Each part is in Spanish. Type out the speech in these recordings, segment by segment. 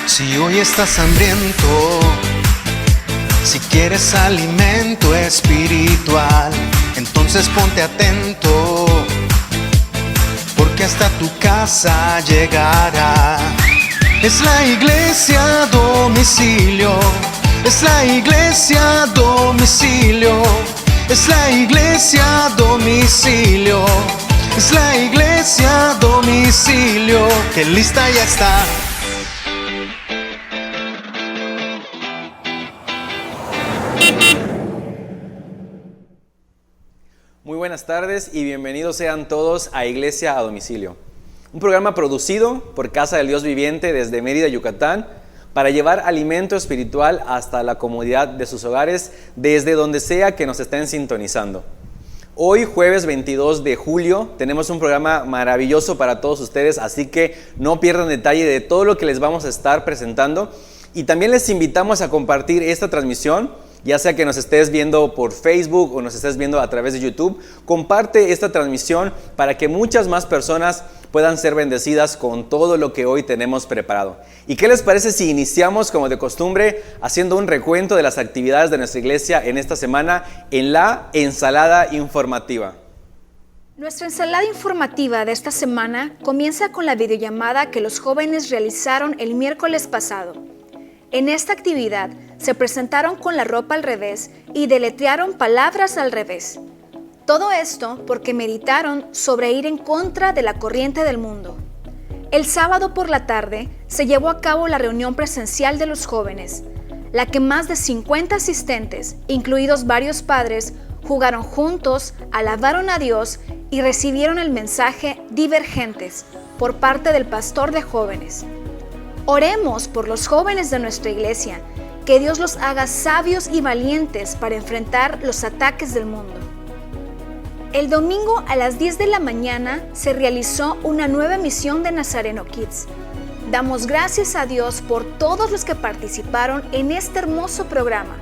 Si hoy estás hambriento, si quieres alimento espiritual, entonces ponte atento, porque hasta tu casa llegará. Es la iglesia a domicilio, es la iglesia a domicilio, es la iglesia a domicilio, es la iglesia a domicilio, que lista ya está. Muy buenas tardes y bienvenidos sean todos a Iglesia a Domicilio, un programa producido por Casa del Dios Viviente desde Mérida, Yucatán, para llevar alimento espiritual hasta la comodidad de sus hogares, desde donde sea que nos estén sintonizando. Hoy, jueves 22 de julio, tenemos un programa maravilloso para todos ustedes, así que no pierdan detalle de todo lo que les vamos a estar presentando. Y también les invitamos a compartir esta transmisión, ya sea que nos estés viendo por Facebook o nos estés viendo a través de YouTube. Comparte esta transmisión para que muchas más personas puedan ser bendecidas con todo lo que hoy tenemos preparado. ¿Y qué les parece si iniciamos, como de costumbre, haciendo un recuento de las actividades de nuestra iglesia en esta semana en la ensalada informativa? Nuestra ensalada informativa de esta semana comienza con la videollamada que los jóvenes realizaron el miércoles pasado. En esta actividad se presentaron con la ropa al revés y deletrearon palabras al revés. Todo esto porque meditaron sobre ir en contra de la corriente del mundo. El sábado por la tarde se llevó a cabo la reunión presencial de los jóvenes, la que más de 50 asistentes, incluidos varios padres, jugaron juntos, alabaron a Dios y recibieron el mensaje Divergentes por parte del pastor de jóvenes. Oremos por los jóvenes de nuestra iglesia, que Dios los haga sabios y valientes para enfrentar los ataques del mundo. El domingo a las 10 de la mañana se realizó una nueva emisión de Nazareno Kids. Damos gracias a Dios por todos los que participaron en este hermoso programa,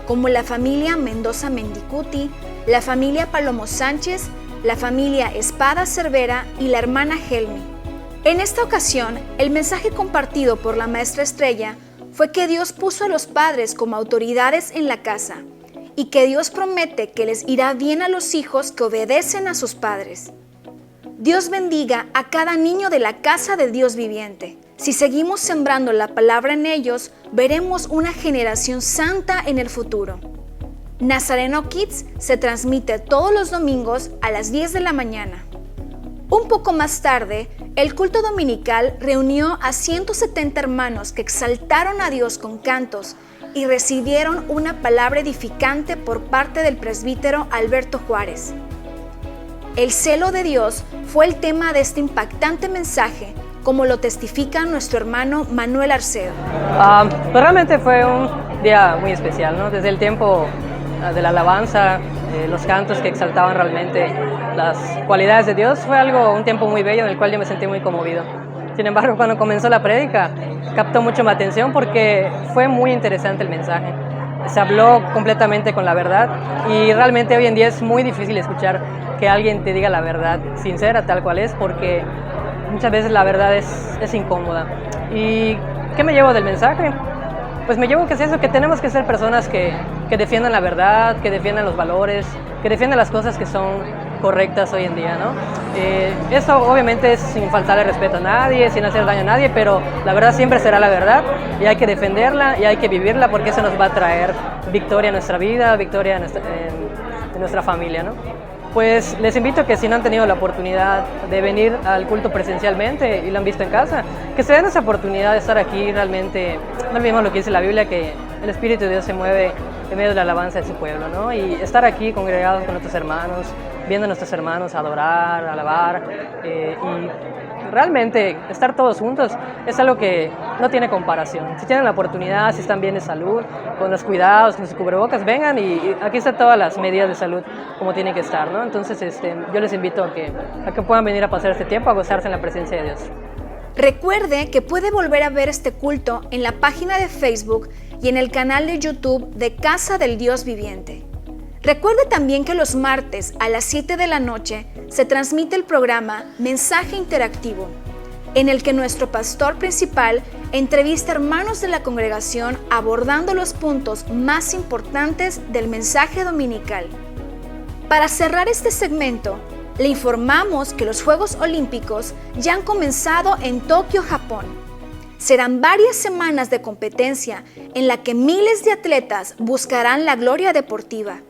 como la familia Mendoza Mendicuti, la familia Palomo Sánchez, la familia Espada Cervera y la hermana Helmi. En esta ocasión, el mensaje compartido por la maestra Estrella fue que Dios puso a los padres como autoridades en la casa y que Dios promete que les irá bien a los hijos que obedecen a sus padres. Dios bendiga a cada niño de la casa de Dios viviente. Si seguimos sembrando la palabra en ellos, veremos una generación santa en el futuro. Nazareno Kids se transmite todos los domingos a las 10 de la mañana. Un poco más tarde, el culto dominical reunió a 170 hermanos que exaltaron a Dios con cantos y recibieron una palabra edificante por parte del presbítero Alberto Juárez. El celo de Dios fue el tema de este impactante mensaje, como lo testifica nuestro hermano Manuel Arcedo. Pues realmente fue un día muy especial, ¿no? Desde el tiempo de la alabanza, los cantos que exaltaban realmente las cualidades de Dios, fue un tiempo muy bello en el cual yo me sentí muy conmovido. Sin embargo, cuando comenzó la prédica, captó mucho mi atención porque fue muy interesante el mensaje. Se habló completamente con la verdad y realmente hoy en día es muy difícil escuchar que alguien te diga la verdad sincera, tal cual es, porque muchas veces la verdad es incómoda. ¿Y qué me llevo del mensaje? Pues me llevo que es eso, que tenemos que ser personas que defiendan la verdad, que defiendan los valores, que defiendan las cosas que son correctas hoy en día, ¿no? Eso obviamente es sin faltarle respeto a nadie, sin hacer daño a nadie, pero la verdad siempre será la verdad y hay que defenderla y hay que vivirla porque eso nos va a traer victoria en nuestra vida, victoria en nuestra familia, ¿no? Pues les invito a que si no han tenido la oportunidad de venir al culto presencialmente y lo han visto en casa, que se den esa oportunidad de estar aquí. Realmente no olvidemos lo que dice la Biblia, que el Espíritu de Dios se mueve en medio de la alabanza de su pueblo, ¿no? Y estar aquí congregados con nuestros hermanos, viendo a nuestros hermanos adorar, alabar, y realmente estar todos juntos es algo que no tiene comparación. Si tienen la oportunidad, si están bien de salud, con los cuidados, con sus cubrebocas, vengan y aquí están todas las medidas de salud como tienen que estar, ¿no? Entonces yo les invito a que puedan venir a pasar este tiempo, a gozarse en la presencia de Dios. Recuerde que puede volver a ver este culto en la página de Facebook y en el canal de YouTube de Casa del Dios Viviente. Recuerde también que los martes a las 7 de la noche se transmite el programa Mensaje Interactivo, en el que nuestro pastor principal entrevista a hermanos de la congregación abordando los puntos más importantes del mensaje dominical. Para cerrar este segmento, le informamos que los Juegos Olímpicos ya han comenzado en Tokio, Japón. Serán varias semanas de competencia en la que miles de atletas buscarán la gloria deportiva.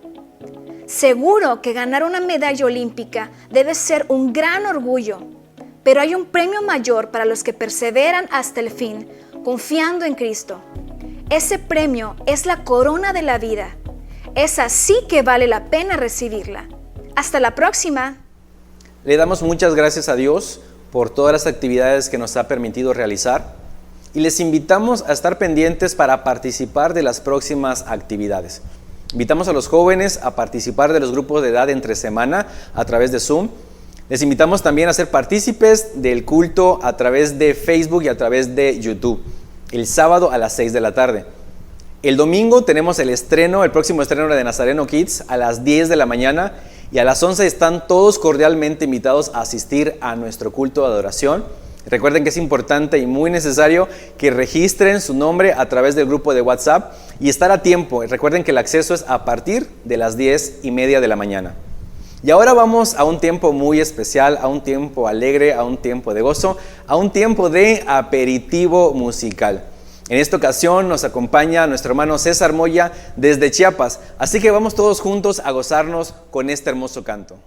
Seguro que ganar una medalla olímpica debe ser un gran orgullo, pero hay un premio mayor para los que perseveran hasta el fin, confiando en Cristo. Ese premio es la corona de la vida. Esa sí que vale la pena recibirla. Hasta la próxima. Le damos muchas gracias a Dios por todas las actividades que nos ha permitido realizar y les invitamos a estar pendientes para participar de las próximas actividades. Invitamos a los jóvenes a participar de los grupos de edad entre semana a través de Zoom. Les invitamos también a ser partícipes del culto a través de Facebook y a través de YouTube, el sábado a las 6 de la tarde. El domingo tenemos el próximo estreno de Nazareno Kids a las 10 de la mañana y a las 11 están todos cordialmente invitados a asistir a nuestro culto de adoración. Recuerden que es importante y muy necesario que registren su nombre a través del grupo de WhatsApp y estar a tiempo. Recuerden que el acceso es a partir de las 10:30 de la mañana. Y ahora vamos a un tiempo muy especial, a un tiempo alegre, a un tiempo de gozo, a un tiempo de aperitivo musical. En esta ocasión nos acompaña nuestro hermano César Moya desde Chiapas, así que vamos todos juntos a gozarnos con este hermoso canto.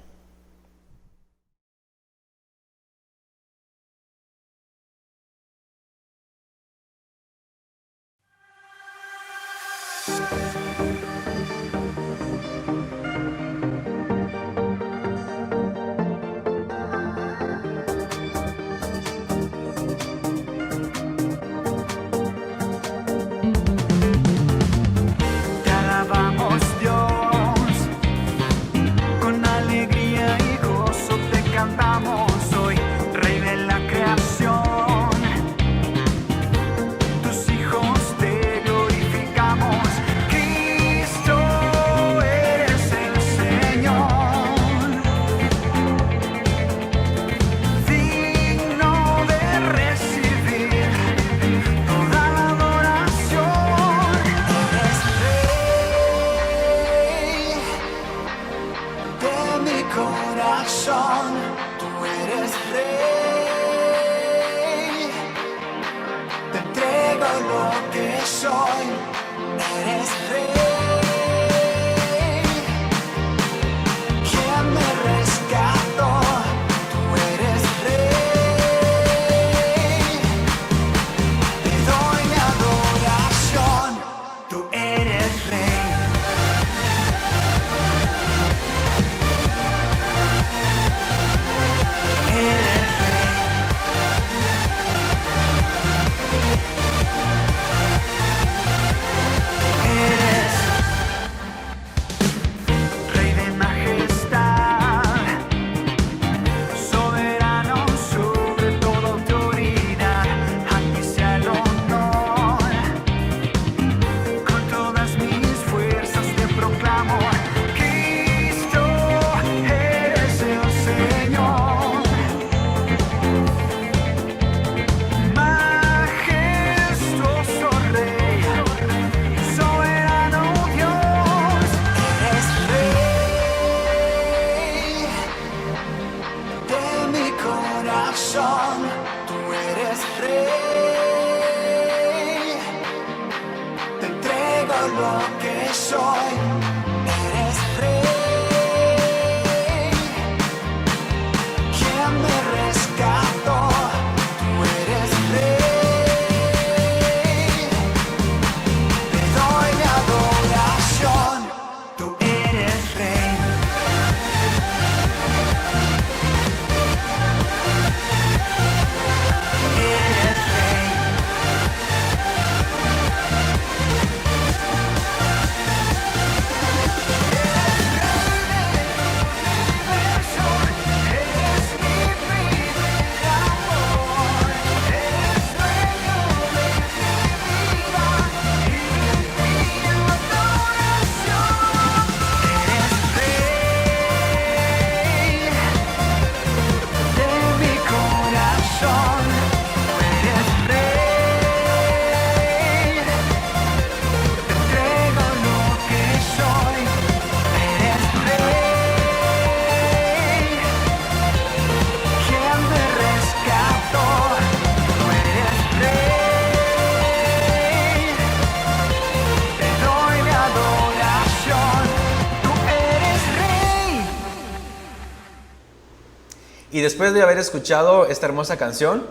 Y después de haber escuchado esta hermosa canción,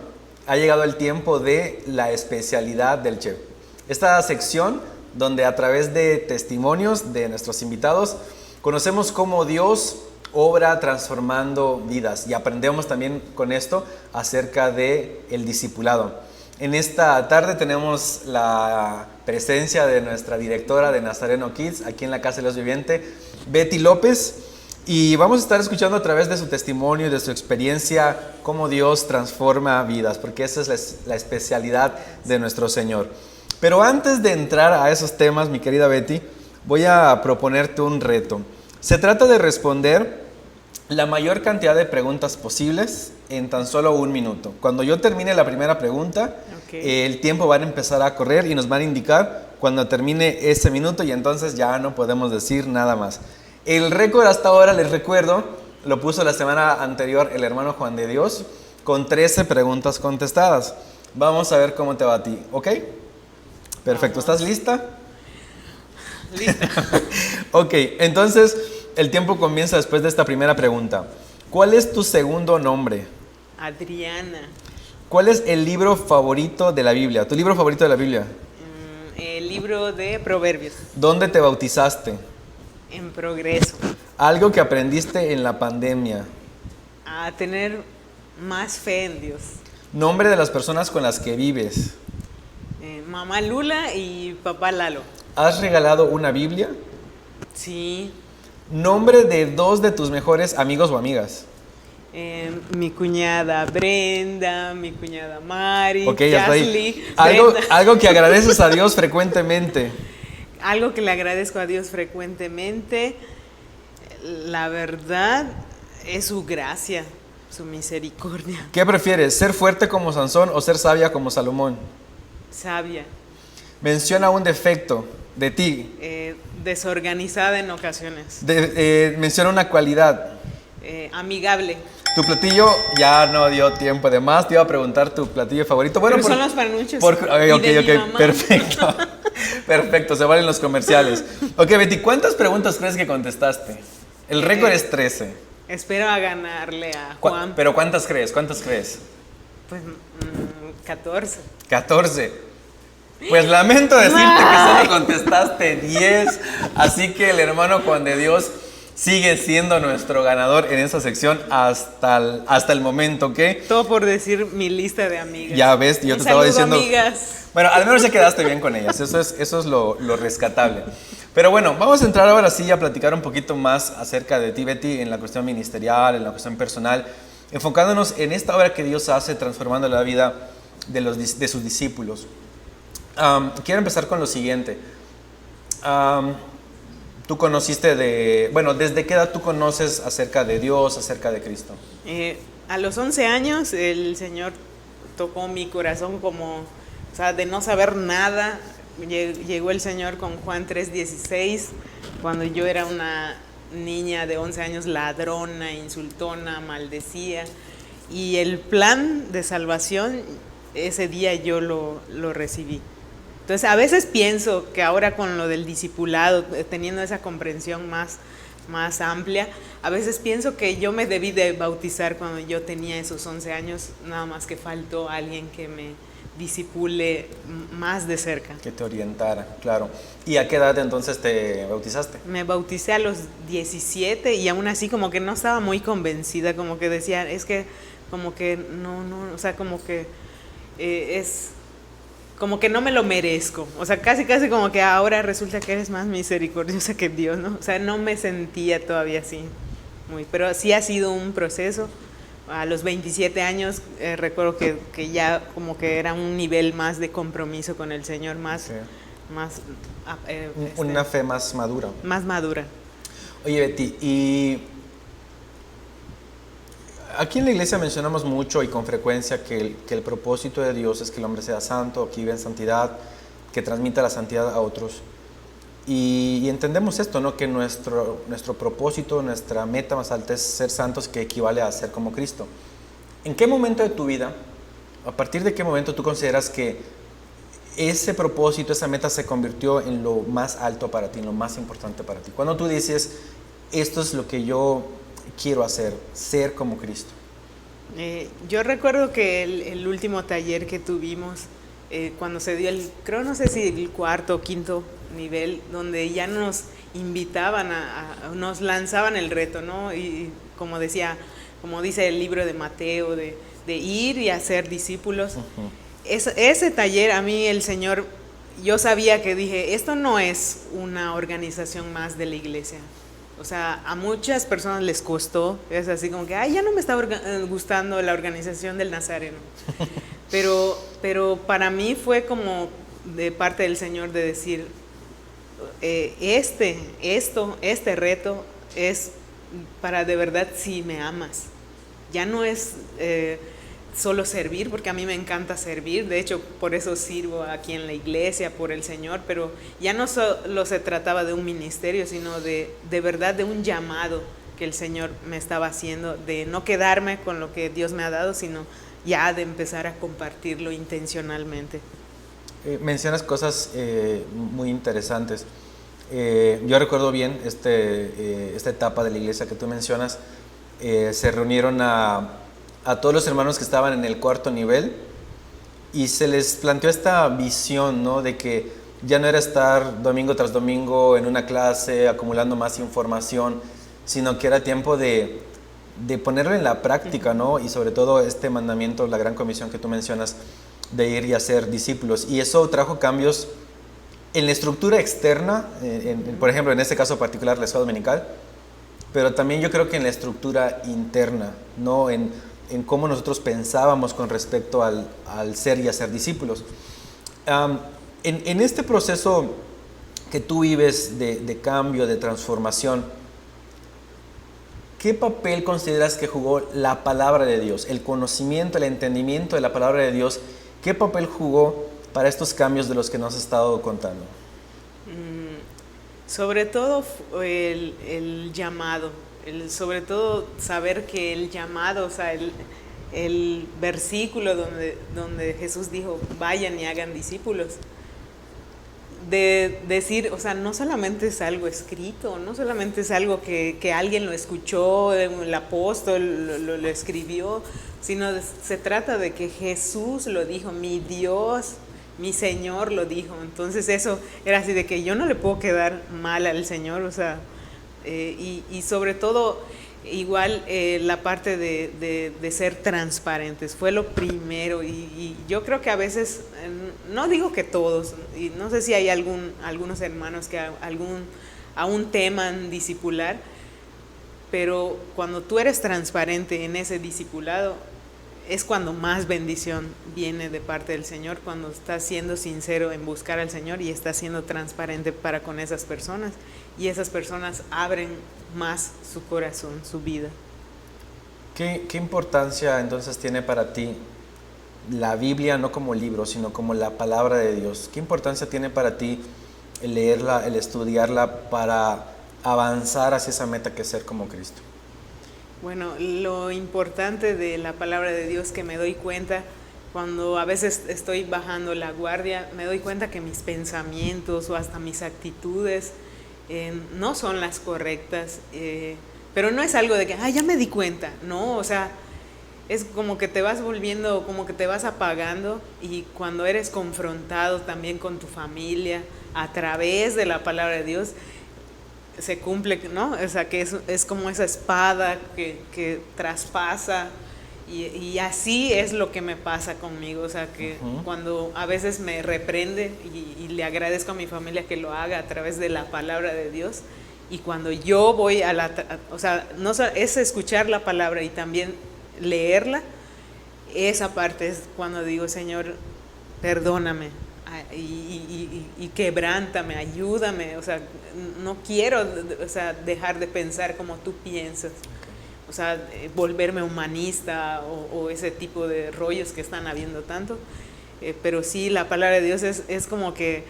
ha llegado el tiempo de la especialidad del chef. Esta sección donde a través de testimonios de nuestros invitados conocemos cómo Dios obra transformando vidas y aprendemos también con esto acerca de el discipulado. En esta tarde tenemos la presencia de nuestra directora de Nazareno Kids aquí en la Casa de Dios Viviente, Betty López, y vamos a estar escuchando a través de su testimonio y de su experiencia cómo Dios transforma vidas, porque esa es la especialidad de nuestro Señor. Pero antes de entrar a esos temas, mi querida Betty, voy a proponerte un reto. Se trata de responder la mayor cantidad de preguntas posibles en tan solo 1 minuto. Cuando yo termine la primera pregunta, el tiempo va a empezar a correr y nos van a indicar cuando termine ese minuto y entonces ya no podemos decir nada más. El récord hasta ahora, les recuerdo, lo puso la semana anterior el hermano Juan de Dios con 13 preguntas contestadas. Vamos a ver cómo te va a ti, ¿ok? Perfecto, ¿estás lista? Lista. Ok, entonces el tiempo comienza después de esta primera pregunta. ¿Cuál es tu segundo nombre? Adriana. ¿Cuál es el libro favorito de la Biblia? ¿Tu libro favorito de la Biblia? El libro de Proverbios. ¿Dónde te bautizaste? En Progreso. Algo que aprendiste en la pandemia. A tener más fe en Dios. Nombre de las personas con las que vives. Mamá Lula y papá Lalo. ¿Has regalado una Biblia? Sí. Nombre de 2 de tus mejores amigos o amigas. Mi cuñada Brenda, mi cuñada Mari, Ok, ya está Jasly, ahí. Brenda. Algo que agradeces a Dios frecuentemente. Algo que le agradezco a Dios frecuentemente, la verdad, es su gracia, su misericordia. ¿Qué prefieres, ser fuerte como Sansón o ser sabia como Salomón? Sabia, Menciona un defecto de ti. desorganizada en ocasiones, Menciona una cualidad. amigable. Tu platillo ya no dio tiempo de más. Te iba a preguntar tu platillo favorito. Bueno, Pero son los panuchos. Ok, y de mi mamá. perfecto. Perfecto, se valen los comerciales. Ok, Betty, ¿cuántas preguntas crees que contestaste? El récord es 13. Espero a ganarle a Juan. ¿Pero cuántas crees? ¿Cuántas crees? Pues 14. 14. Pues lamento decirte que solo contestaste 10. Así que el hermano Juan de Dios sigue siendo nuestro ganador en esa sección hasta el momento, ¿ok? Todo por decir mi lista de amigas. Ya ves, yo te estaba diciendo. Amigas. Bueno, al menos ya quedaste bien con ellas, eso es lo rescatable. Pero bueno, vamos a entrar ahora sí a platicar un poquito más acerca de ti, Betty, en la cuestión ministerial, en la cuestión personal, enfocándonos en esta obra que Dios hace transformando la vida de sus discípulos. Quiero empezar con lo siguiente. Tú conociste ¿desde qué edad tú conoces acerca de Dios, acerca de Cristo? A los 11 años el Señor tocó mi corazón como, o sea, de no saber nada. Llegó el Señor con Juan 3:16, cuando yo era una niña de 11 años ladrona, insultona, maldecía. Y el plan de salvación, ese día yo lo recibí. Entonces, a veces pienso que ahora con lo del discipulado, teniendo esa comprensión más amplia, a veces pienso que yo me debí de bautizar cuando yo tenía esos 11 años, nada más que faltó alguien que me discipule más de cerca. Que te orientara, claro. ¿Y a qué edad entonces te bautizaste? Me bauticé a los 17 y aún así como que no estaba muy convencida, como que decía, es que como que no, o sea, como que es... como que no me lo merezco, o sea, casi como que ahora resulta que eres más misericordiosa que Dios, ¿no? O sea, no me sentía todavía así, pero sí ha sido un proceso. A los 27 años recuerdo que ya como que era un nivel más de compromiso con el Señor, una fe más madura. Más madura. Oye, Betty, y aquí en la iglesia mencionamos mucho y con frecuencia que el propósito de Dios es que el hombre sea santo, que viva en santidad, que transmita la santidad a otros. Y entendemos esto, ¿no? Que nuestro propósito, nuestra meta más alta es ser santos, que equivale a ser como Cristo. ¿En qué momento de tu vida, a partir de qué momento tú consideras que ese propósito, esa meta se convirtió en lo más alto para ti, en lo más importante para ti? Cuando tú dices, esto es lo que yo quiero hacer, ser como Cristo. Yo recuerdo que el último taller que tuvimos, cuando se dio creo no sé si el cuarto o quinto nivel, donde ya nos invitaban nos lanzaban el reto, ¿no? Y como dice el libro de Mateo, de ir y hacer discípulos. Ujú. Ese taller a mí el Señor, yo sabía que dije, esto no es una organización más de la iglesia. O sea, a muchas personas les costó, es así como que, ay, ya no me está gustando la organización del Nazareno. Pero para mí fue como de parte del Señor de decir, este reto es para de verdad si me amas. Ya no es solo servir, porque a mí me encanta servir, de hecho por eso sirvo aquí en la iglesia, por el Señor, pero ya no solo se trataba de un ministerio, sino de verdad de un llamado que el Señor me estaba haciendo, de no quedarme con lo que Dios me ha dado, sino ya de empezar a compartirlo intencionalmente. Mencionas cosas muy interesantes. Yo recuerdo bien esta etapa de la iglesia que tú mencionas. Se reunieron a todos los hermanos que estaban en el cuarto nivel y se les planteó esta visión, ¿no? De que ya no era estar domingo tras domingo en una clase acumulando más información, sino que era tiempo de ponerlo en la práctica, ¿no? Y sobre todo este mandamiento, la gran comisión que tú mencionas, de ir y hacer discípulos. Y eso trajo cambios en la estructura externa, por ejemplo, en este caso particular, la escuela dominical, pero también yo creo que en la estructura interna, ¿no? En cómo nosotros pensábamos con respecto al ser y hacer discípulos. En este proceso que tú vives de cambio, de transformación, ¿qué papel consideras que jugó la palabra de Dios, el conocimiento, el entendimiento de la palabra de Dios? ¿Qué papel jugó para estos cambios de los que nos has estado contando? Sobre todo el llamado, sobre todo saber que el llamado, o sea, el versículo donde Jesús dijo, vayan y hagan discípulos, de decir, o sea, no solamente es algo escrito, no solamente es algo que alguien lo escuchó, el apóstol lo escribió, sino se trata de que Jesús lo dijo, mi Dios, mi Señor lo dijo. Entonces eso era así de que yo no le puedo quedar mal al Señor, o sea, y sobre todo igual la parte de ser transparentes fue lo primero, y yo creo que a veces, no digo que todos, y no sé si hay algunos hermanos que aún teman discipular, pero cuando tú eres transparente en ese discipulado es cuando más bendición viene de parte del Señor, cuando estás siendo sincero en buscar al Señor y estás siendo transparente para con esas personas, y esas personas abren más su corazón, su vida. ¿Qué importancia entonces tiene para ti la Biblia, no como libro, sino como la palabra de Dios? ¿Qué importancia tiene para ti el leerla, el estudiarla para avanzar hacia esa meta que es ser como Cristo? Bueno, lo importante de la palabra de Dios que me doy cuenta cuando a veces estoy bajando la guardia, me doy cuenta que mis pensamientos o hasta mis actitudes no son las correctas, pero no es algo de que, ya me di cuenta, no, o sea, es como que te vas volviendo, como que te vas apagando, y cuando eres confrontado también con tu familia a través de la palabra de Dios, se cumple, ¿no? O sea, que es como esa espada que traspasa, y así es lo que me pasa conmigo, o sea, que cuando a veces me reprende y le agradezco a mi familia que lo haga a través de la palabra de Dios, y cuando yo voy o sea, no es escuchar la palabra y también leerla, esa parte es cuando digo, Señor, perdóname, y quebrántame, ayúdame, o sea, no quiero, o sea, dejar de pensar como tú piensas, o sea, volverme humanista o ese tipo de rollos que están habiendo tanto, pero sí, la palabra de Dios es como que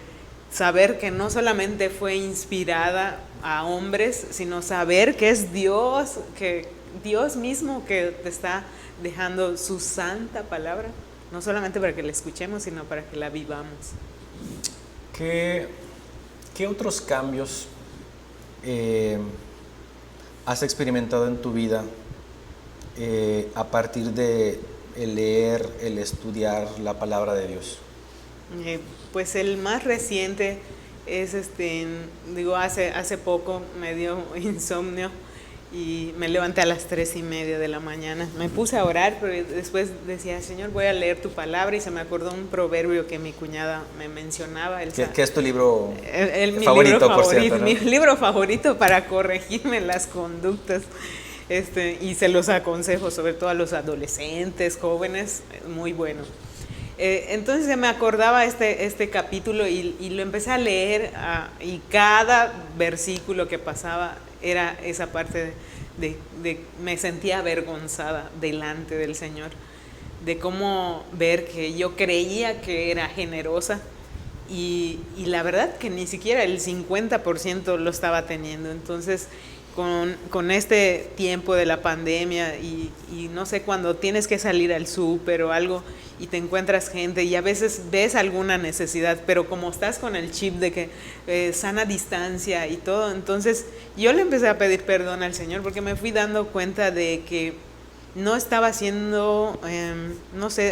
saber que no solamente fue inspirada a hombres, sino saber que es Dios, que Dios mismo que te está dejando su santa palabra, no solamente para que la escuchemos, sino para que la vivamos. ¿Qué otros cambios has experimentado en tu vida a partir de el leer, el estudiar la palabra de Dios? Pues el más reciente es, hace poco me dio insomnio y me levanté a las 3:30 de la mañana. Me puse a orar, pero después decía, Señor, voy a leer tu palabra, y se me acordó un proverbio que mi cuñada me mencionaba. ¿Qué es tu libro mi favorito, libro por cierto, ¿no? Mi libro favorito para corregirme las conductas. Y se los aconsejo, sobre todo a los adolescentes, jóvenes, muy bueno. Entonces se me acordaba este capítulo y lo empecé a leer, y cada versículo que pasaba era esa parte de me sentía avergonzada delante del Señor, de cómo ver que yo creía que era generosa y la verdad que ni siquiera el 50% lo estaba teniendo. Entonces con este tiempo de la pandemia y no sé, cuando tienes que salir al súper o algo y te encuentras gente y a veces ves alguna necesidad, pero como estás con el chip de que sana distancia y todo, entonces yo le empecé a pedir perdón al Señor porque me fui dando cuenta de que no estaba siendo,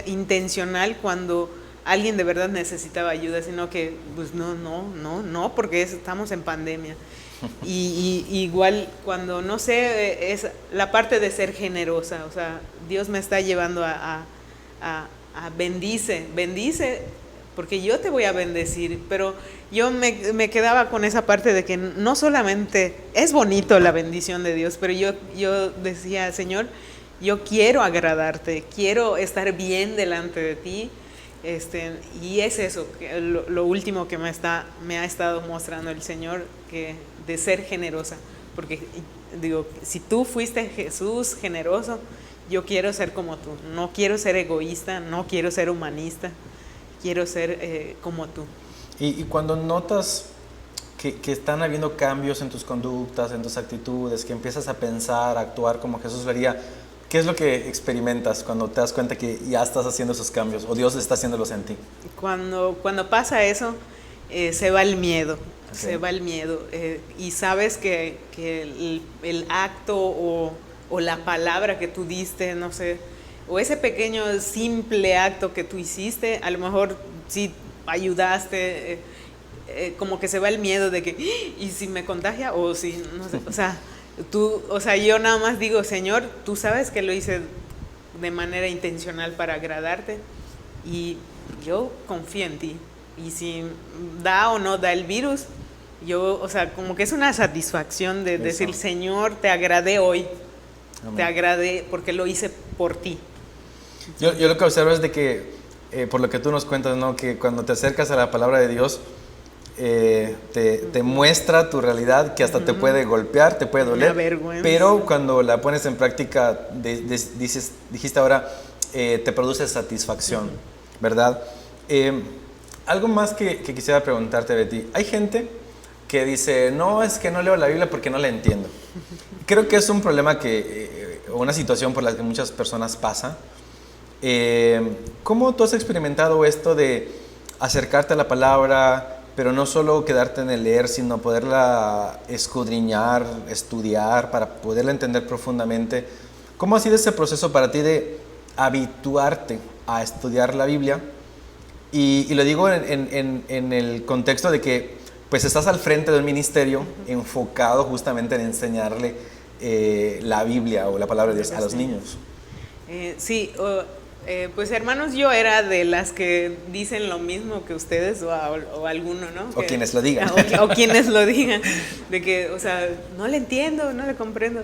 intencional cuando alguien de verdad necesitaba ayuda, sino que pues no, porque estamos en pandemia. Y igual cuando, es la parte de ser generosa, o sea, Dios me está llevando a bendice, porque yo te voy a bendecir, pero yo me quedaba con esa parte de que no solamente es bonito la bendición de Dios, pero yo decía, Señor, yo quiero agradarte, quiero estar bien delante de ti. Y es eso, lo último que me ha estado mostrando el Señor, que de ser generosa, porque digo, si tú fuiste Jesús generoso, yo quiero ser como tú, no quiero ser egoísta, no quiero ser humanista, quiero ser como tú. Y cuando notas que están habiendo cambios en tus conductas, en tus actitudes, que empiezas a pensar, a actuar como Jesús lo haría, ¿qué es lo que experimentas cuando te das cuenta que ya estás haciendo esos cambios o Dios está haciéndolos en ti? Cuando pasa eso, se va el miedo, okay. Se va el miedo, y sabes que el acto o la palabra que tú diste, no sé, o ese pequeño simple acto que tú hiciste, a lo mejor sí ayudaste, como que se va el miedo de que, ¿y si me contagia? O si, no sé, yo nada más digo, Señor, tú sabes que lo hice de manera intencional para agradarte y yo confío en ti. Y si da o no da el virus, como que es una satisfacción de decir, Señor, te agradé hoy. Amén. Te agradé porque lo hice por ti. Yo lo que observo es de que, por lo que tú nos cuentas, ¿no? Que cuando te acercas a la palabra de Dios, te muestra tu realidad, que hasta te puede golpear, te puede doler, pero cuando la pones en práctica, dijiste ahora, te produce satisfacción, ¿verdad? Algo más que quisiera preguntarte, Betty. Hay gente que dice, no, es que no leo la Biblia porque no la entiendo. Creo que es un problema o una situación por la que muchas personas pasan. ¿Cómo tú has experimentado esto de acercarte a la palabra, pero no solo quedarte en el leer, sino poderla escudriñar, estudiar, para poderla entender profundamente? ¿Cómo ha sido ese proceso para ti de habituarte a estudiar la Biblia? Y lo digo en el contexto de que pues estás al frente de un ministerio enfocado justamente en enseñarle la Biblia o la palabra de Dios a los niños. Pues hermanos, yo era de las que dicen lo mismo que ustedes o alguno, ¿no? O quienes lo digan. O quienes lo digan, de que, no le entiendo, no le comprendo.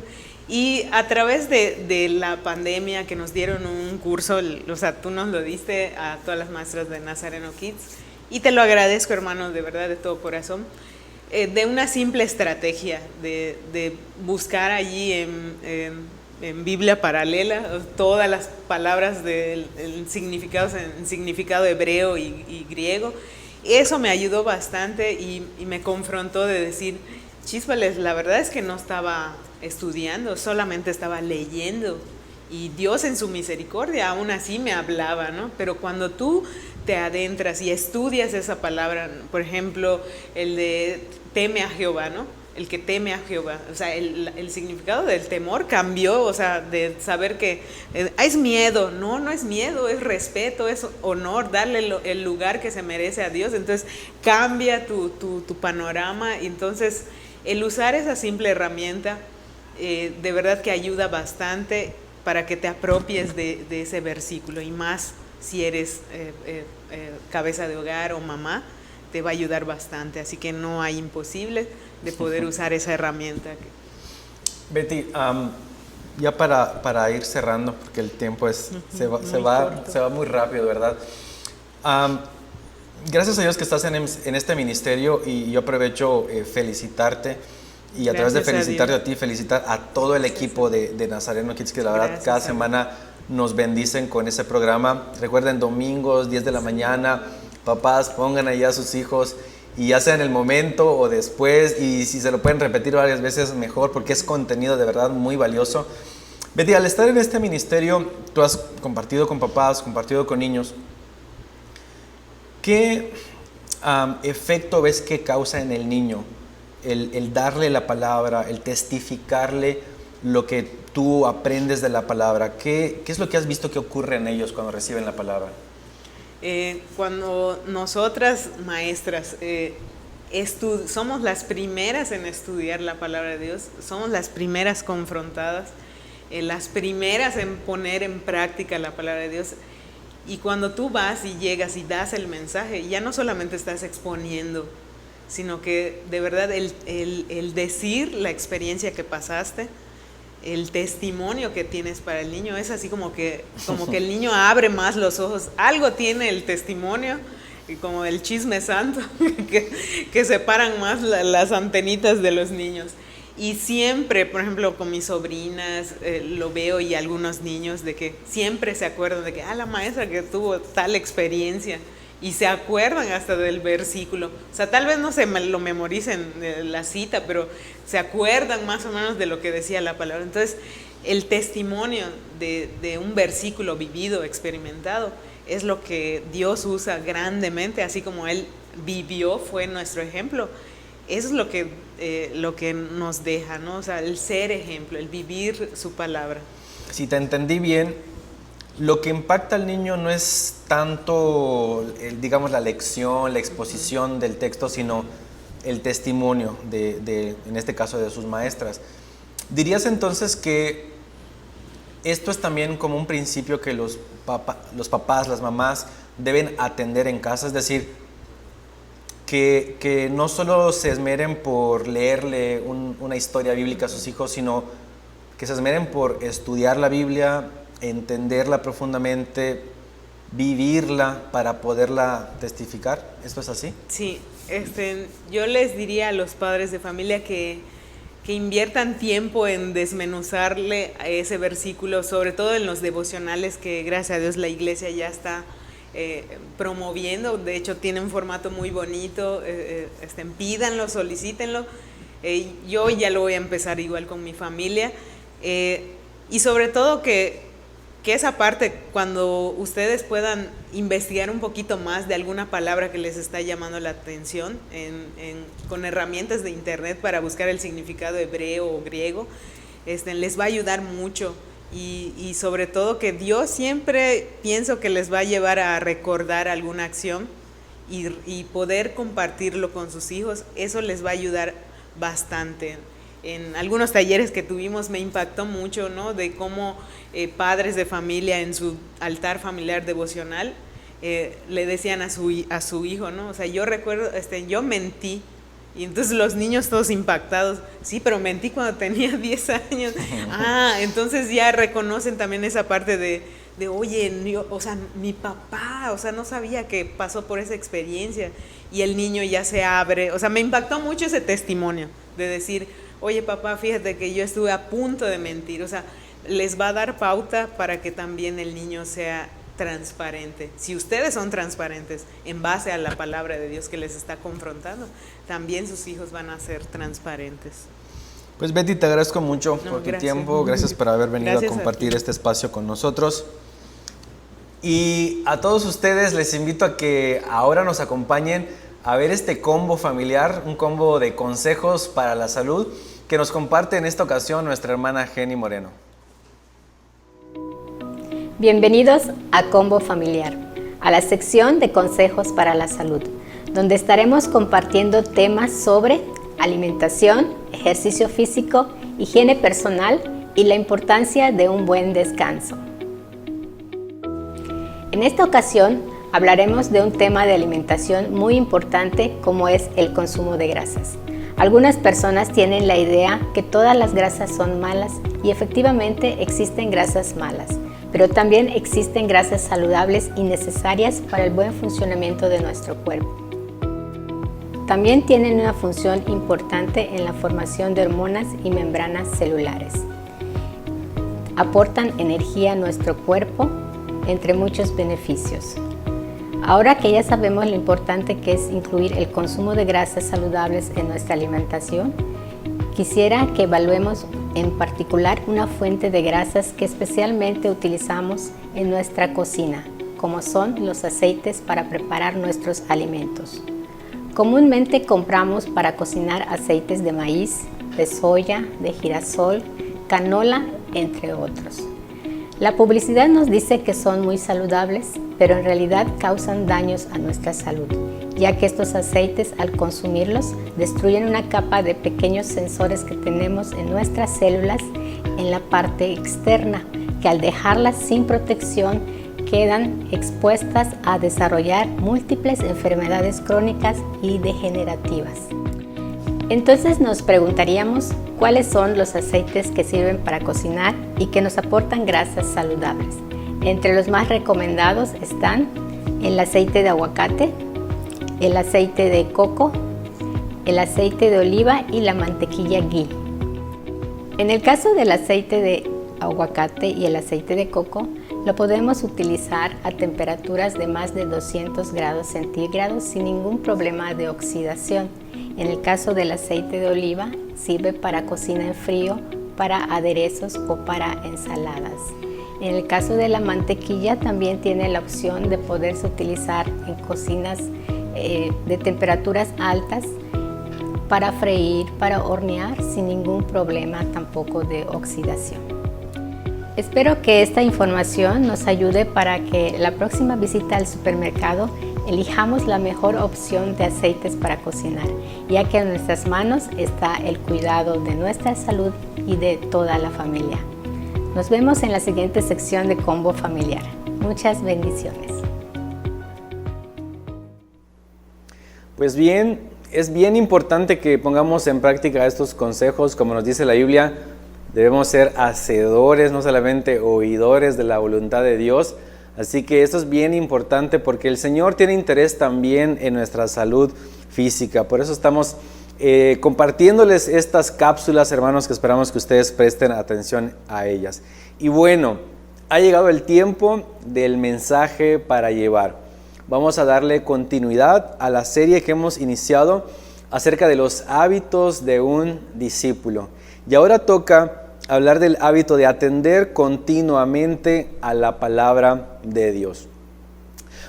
Y a través de la pandemia que nos dieron un curso, tú nos lo diste a todas las maestras de Nazareno Kids, y te lo agradezco, hermano, de verdad, de todo corazón, de una simple estrategia de buscar allí en Biblia paralela todas las palabras en significado hebreo y griego. Eso me ayudó bastante y me confrontó de decir, chíspales, la verdad es que no estaba estudiando, solamente estaba leyendo, y Dios en su misericordia aún así me hablaba, ¿no? Pero cuando tú te adentras y estudias esa palabra, por ejemplo, el de teme a Jehová, ¿no? el que teme a Jehová. O sea, el significado del temor cambió, o sea, de saber que es miedo. No es miedo, es respeto, es honor, darle el lugar que se merece a Dios. Entonces cambia tu panorama. Entonces el usar esa simple herramienta de verdad que ayuda bastante para que te apropies de ese versículo, y más si eres cabeza de hogar o mamá, te va a ayudar bastante. Así que no hay imposible de poder usar esa herramienta. Betty, ya para ir cerrando, porque el tiempo se va muy rápido, ¿verdad? Gracias a Dios que estás en este ministerio, y yo aprovecho felicitarte, y a través de felicitarte a ti, felicitar a todo el equipo de Nazareno Kids, que la verdad cada semana nos bendicen con ese programa. Recuerden, domingos, 10 de la mañana, papás, pongan allá a sus hijos, y ya sea en el momento o después, y si se lo pueden repetir varias veces mejor, porque es contenido de verdad muy valioso. Betty, al estar en este ministerio, tú has compartido con papás, compartido con niños. ¿Qué efecto ves que causa en el niño el darle la palabra, el testificarle lo que tú aprendes de la palabra? ¿Qué es lo que has visto que ocurre en ellos cuando reciben la palabra? Cuando nosotras, maestras, somos las primeras en estudiar la palabra de Dios, somos las primeras confrontadas, las primeras en poner en práctica la palabra de Dios. Y cuando tú vas y llegas y das el mensaje, ya no solamente estás exponiendo, sino que de verdad el decir la experiencia que pasaste, el testimonio que tienes para el niño, es así como que el niño abre más los ojos. Algo tiene el testimonio, y como el chisme santo, que separan más las antenitas de los niños. Y siempre, por ejemplo, con mis sobrinas, lo veo, y algunos niños, de que siempre se acuerdan de que, la maestra que tuvo tal experiencia, y se acuerdan hasta del versículo. O sea, tal vez no se lo memoricen la cita, pero se acuerdan más o menos de lo que decía la palabra. Entonces, el testimonio de un versículo vivido, experimentado, es lo que Dios usa grandemente, así como Él vivió, fue nuestro ejemplo. Eso es lo que nos deja, ¿no? O sea, el ser ejemplo, el vivir su palabra. Si te entendí bien, lo que impacta al niño no es tanto, digamos, la lección, la exposición del texto, sino el testimonio en este caso, de sus maestras. ¿Dirías entonces que esto es también como un principio que los papás, las mamás deben atender en casa? Es decir, que no solo se esmeren por leerle una historia bíblica a sus hijos, sino que se esmeren por estudiar la Biblia, entenderla profundamente, vivirla para poderla testificar. ¿Esto es así? Sí, yo les diría a los padres de familia que inviertan tiempo en desmenuzarle a ese versículo, sobre todo en los devocionales que gracias a Dios la iglesia ya está promoviendo. De hecho, tiene un formato muy bonito. Pídanlo, solicítenlo. Yo ya lo voy a empezar igual con mi familia. Y sobre todo que esa parte, cuando ustedes puedan investigar un poquito más de alguna palabra que les está llamando la atención, con herramientas de internet para buscar el significado hebreo o griego, les va a ayudar mucho. Y sobre todo que Dios siempre, pienso que les va a llevar a recordar alguna acción y poder compartirlo con sus hijos. Eso les va a ayudar bastante. En algunos talleres que tuvimos me impactó mucho, ¿no? De cómo padres de familia en su altar familiar devocional le decían a su hijo, ¿no? O sea, yo recuerdo, yo mentí. Y entonces los niños todos impactados, sí, pero mentí cuando tenía 10 años. Entonces ya reconocen también esa parte de oye, o sea, mi papá, o sea, no sabía que pasó por esa experiencia. Y el niño ya se abre. O sea, me impactó mucho ese testimonio de decir, oye, papá, fíjate que yo estuve a punto de mentir. O sea, les va a dar pauta para que también el niño sea transparente. Si ustedes son transparentes en base a la palabra de Dios que les está confrontando, también sus hijos van a ser transparentes. Pues Betty, te agradezco mucho por tu tiempo. Gracias por haber venido a compartir este espacio con nosotros. Y a todos ustedes les invito a que ahora nos acompañen a ver este combo familiar, un combo de consejos para la salud que nos comparte en esta ocasión nuestra hermana Jenny Moreno. Bienvenidos a Combo Familiar, a la sección de consejos para la salud, donde estaremos compartiendo temas sobre alimentación, ejercicio físico, higiene personal y la importancia de un buen descanso. En esta ocasión hablaremos de un tema de alimentación muy importante como es el consumo de grasas. Algunas personas tienen la idea que todas las grasas son malas y efectivamente existen grasas malas, pero también existen grasas saludables y necesarias para el buen funcionamiento de nuestro cuerpo. También tienen una función importante en la formación de hormonas y membranas celulares. Aportan energía a nuestro cuerpo, entre muchos beneficios. Ahora que ya sabemos lo importante que es incluir el consumo de grasas saludables en nuestra alimentación, quisiera que evaluemos en particular una fuente de grasas que especialmente utilizamos en nuestra cocina, como son los aceites para preparar nuestros alimentos. Comúnmente compramos para cocinar aceites de maíz, de soya, de girasol, canola, entre otros. La publicidad nos dice que son muy saludables, pero en realidad causan daños a nuestra salud, ya que estos aceites al consumirlos destruyen una capa de pequeños sensores que tenemos en nuestras células en la parte externa, que al dejarlas sin protección quedan expuestas a desarrollar múltiples enfermedades crónicas y degenerativas. Entonces nos preguntaríamos cuáles son los aceites que sirven para cocinar y que nos aportan grasas saludables. Entre los más recomendados están el aceite de aguacate, el aceite de coco, el aceite de oliva y la mantequilla ghee. En el caso del aceite de aguacate y el aceite de coco, lo podemos utilizar a temperaturas de más de 200 grados centígrados sin ningún problema de oxidación. En el caso del aceite de oliva, sirve para cocina en frío, para aderezos o para ensaladas. En el caso de la mantequilla, también tiene la opción de poderse utilizar en cocinas de temperaturas altas para freír, para hornear, sin ningún problema tampoco de oxidación. Espero que esta información nos ayude para que la próxima visita al supermercado elijamos la mejor opción de aceites para cocinar, ya que en nuestras manos está el cuidado de nuestra salud y de toda la familia. Nos vemos en la siguiente sección de Combo Familiar. Muchas bendiciones. Pues bien, es bien importante que pongamos en práctica estos consejos, como nos dice la Biblia. Debemos ser hacedores, no solamente oidores de la voluntad de Dios. Así que esto es bien importante porque el Señor tiene interés también en nuestra salud física. Por eso estamos compartiéndoles estas cápsulas, hermanos, que esperamos que ustedes presten atención a ellas. Y bueno, ha llegado el tiempo del mensaje para llevar. Vamos a darle continuidad a la serie que hemos iniciado acerca de los hábitos de un discípulo. Y ahora toca hablar del hábito de atender continuamente a la palabra de Dios.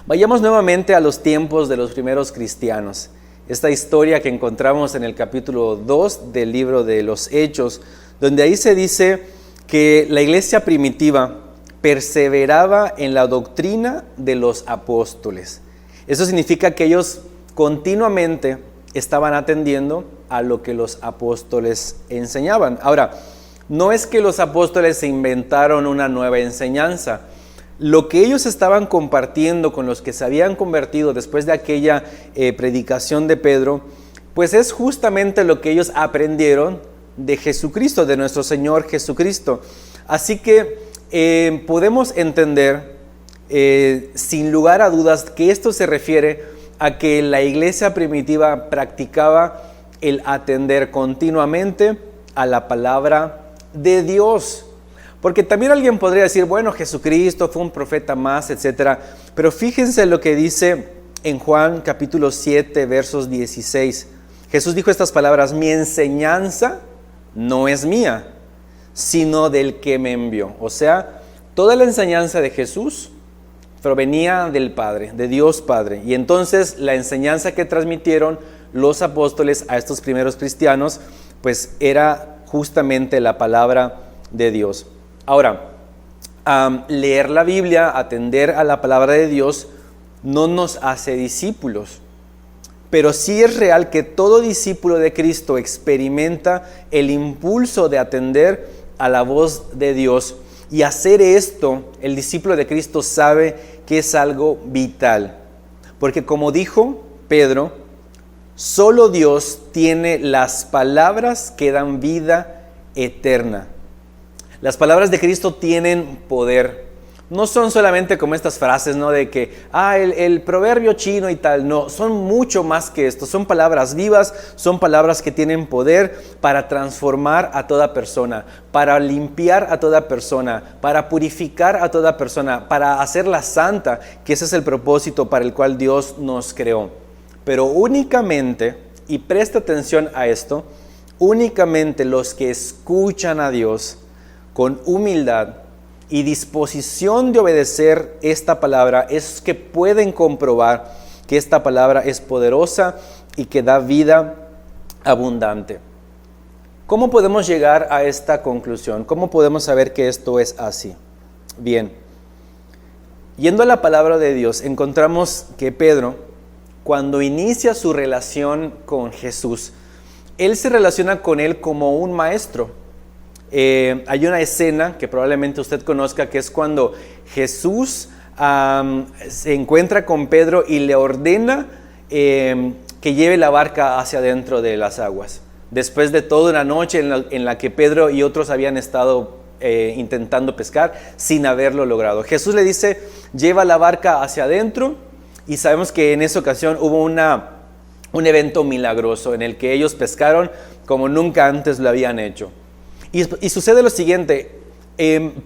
Vayamos nuevamente a los tiempos de los primeros cristianos. Esta historia que encontramos en el capítulo 2 del libro de los Hechos, donde ahí se dice que la iglesia primitiva perseveraba en la doctrina de los apóstoles. Eso significa que ellos continuamente estaban atendiendo a lo que los apóstoles enseñaban. Ahora, no es que los apóstoles se inventaron una nueva enseñanza. Lo que ellos estaban compartiendo con los que se habían convertido después de aquella predicación de Pedro, pues es justamente lo que ellos aprendieron de Jesucristo, de nuestro Señor Jesucristo. Así que podemos entender sin lugar a dudas que esto se refiere a que la iglesia primitiva practicaba el atender continuamente a la palabra de Dios. Porque también alguien podría decir, bueno, Jesucristo fue un profeta más, etc. Pero fíjense lo que dice en Juan capítulo 7, versos 16. Jesús dijo estas palabras: mi enseñanza no es mía, sino del que me envió. O sea, toda la enseñanza de Jesús provenía del Padre, de Dios Padre. Y entonces la enseñanza que transmitieron los apóstoles a estos primeros cristianos, pues era justamente la palabra de Dios. Ahora, leer la Biblia, atender a la palabra de Dios, no nos hace discípulos. Pero sí es real que todo discípulo de Cristo experimenta el impulso de atender a la voz de Dios. Y hacer esto, el discípulo de Cristo sabe que es algo vital. Porque como dijo Pedro, solo Dios tiene las palabras que dan vida eterna. Las palabras de Cristo tienen poder. No son solamente como estas frases, ¿no? De que, el proverbio chino y tal. No, son mucho más que esto. Son palabras vivas, son palabras que tienen poder para transformar a toda persona, para limpiar a toda persona, para purificar a toda persona, para hacerla santa, que ese es el propósito para el cual Dios nos creó. Pero únicamente, y presta atención a esto, únicamente los que escuchan a Dios con humildad y disposición de obedecer esta palabra es que pueden comprobar que esta palabra es poderosa y que da vida abundante. ¿Cómo podemos llegar a esta conclusión? ¿Cómo podemos saber que esto es así? Bien, yendo a la palabra de Dios, encontramos que Pedro, cuando inicia su relación con Jesús, él se relaciona con él como un maestro. Hay una escena que probablemente usted conozca, que es cuando Jesús se encuentra con Pedro y le ordena que lleve la barca hacia adentro de las aguas. Después de toda una noche en la que Pedro y otros habían estado intentando pescar sin haberlo logrado. Jesús le dice, lleva la barca hacia adentro, y sabemos que en esa ocasión hubo un evento milagroso en el que ellos pescaron como nunca antes lo habían hecho. Y sucede lo siguiente,